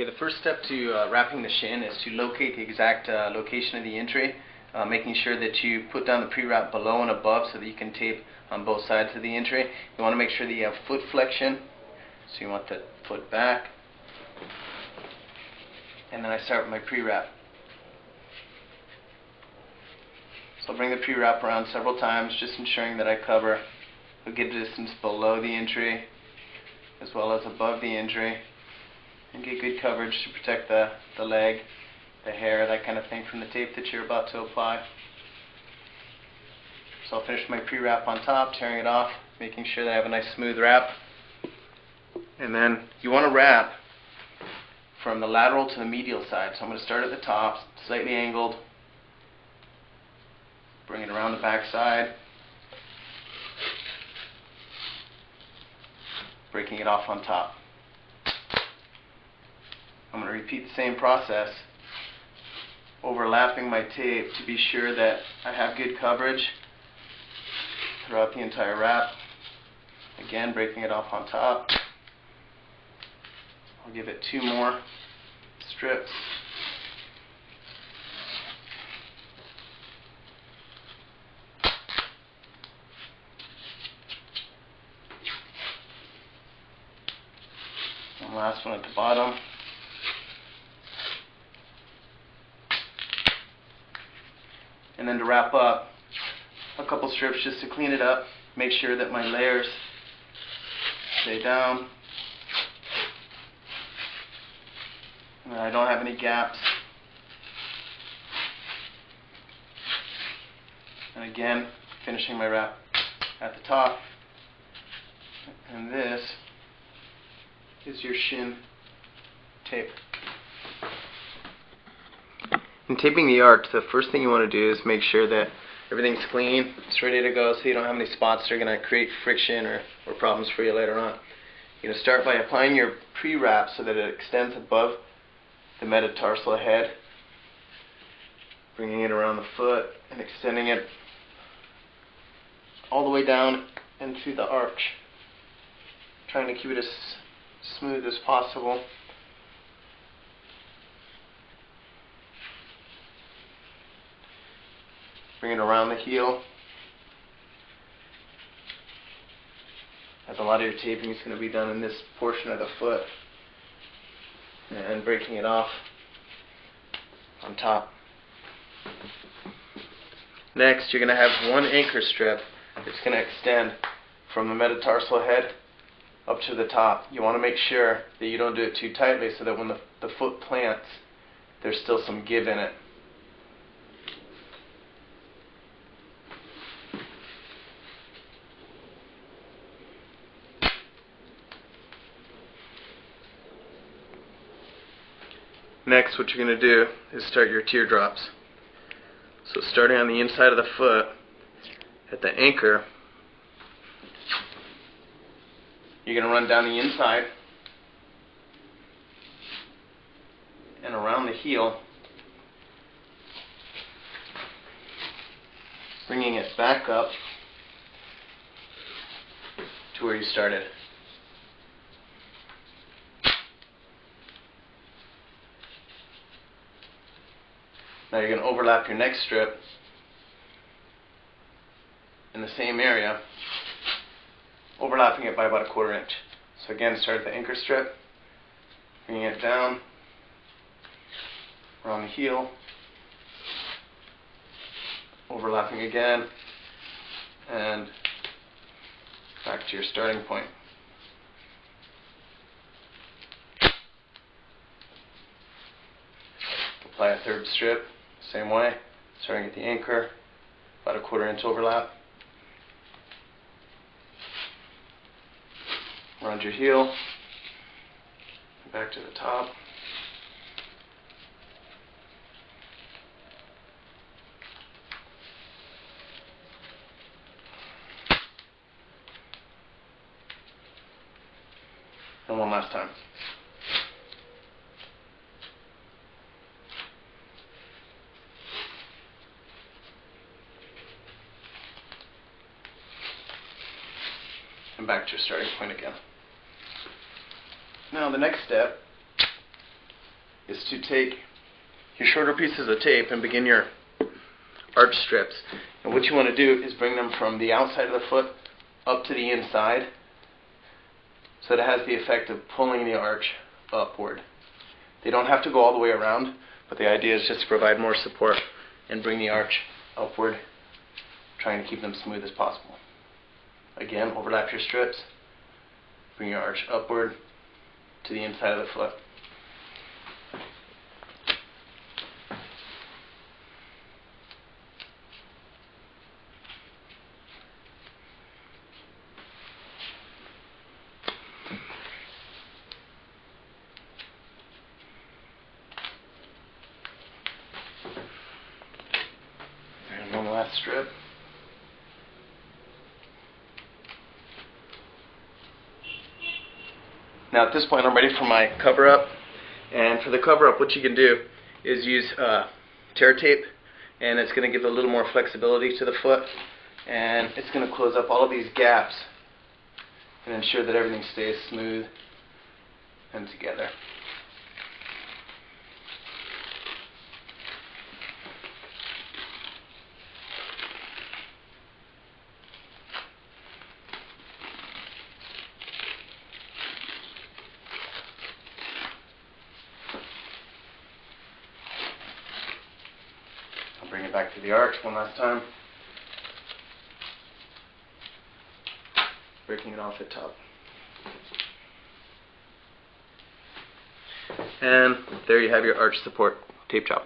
Okay, the first step to wrapping the shin is to locate the exact location of the entry, making sure that you put down the pre-wrap below and above so that you can tape on both sides of the entry. You want to make sure that you have foot flexion, so you want the foot back. And then I start with my pre-wrap. So I'll bring the pre-wrap around several times, just ensuring that I cover a good distance below the entry as well as above the entry, and get good coverage to protect the leg, the hair, that kind of thing from the tape that you're about to apply. So I'll finish my pre-wrap on top, tearing it off, making sure that I have a nice smooth wrap. And then you want to wrap from the lateral to the medial side. So I'm going to start at the top, slightly angled, bring it around the back side, breaking it off on top. I'm going to repeat the same process, overlapping my tape to be sure that I have good coverage throughout the entire wrap. Again, breaking it off on top. I'll give it 2 more strips. And last one at the bottom. And then to wrap up, a couple strips just to clean it up, make sure that my layers stay down and I don't have any gaps. And again, finishing my wrap at the top. And this is your shin tape. In taping the arch, the first thing you want to do is make sure that everything's clean, it's ready to go, so you don't have any spots that are going to create friction or problems for you later on. You're going to start by applying your pre-wrap so that it extends above the metatarsal head, bringing it around the foot and extending it all the way down into the arch, trying to keep it as smooth as possible. Bring it around the heel, as a lot of your taping is going to be done in this portion of the foot, and breaking it off on top. Next, you're going to have one anchor strip that's going to extend from the metatarsal head up to the top. You want to make sure that you don't do it too tightly so that when the foot plants, there's still some give in it. Next, what you're going to do is start your teardrops. So starting on the inside of the foot, at the anchor, you're going to run down the inside and around the heel, bringing it back up to where you started. Now you're going to overlap your next strip in the same area, overlapping it by about 1/4 inch. So again, start at the anchor strip, bringing it down, around the heel, overlapping again, and back to your starting point. Apply a 3rd strip, same way, starting at the anchor, about a 1/4 inch overlap. Around your heel, back to the top. And one last time. And back to your starting point again. Now the next step is to take your shorter pieces of tape and begin your arch strips. And what you want to do is bring them from the outside of the foot up to the inside, so that it has the effect of pulling the arch upward. They don't have to go all the way around, but the idea is just to provide more support and bring the arch upward, trying to keep them smooth as possible. Again, overlap your strips, bring your arch upward to the inside of the foot. And one last strip. Now at this point I'm ready for my cover up, and for the cover up what you can do is use tear tape, and it's going to give a little more flexibility to the foot, and it's going to close up all of these gaps and ensure that everything stays smooth and together. Bring it back to the arch one last time, breaking it off the top. And there you have your arch support tape job.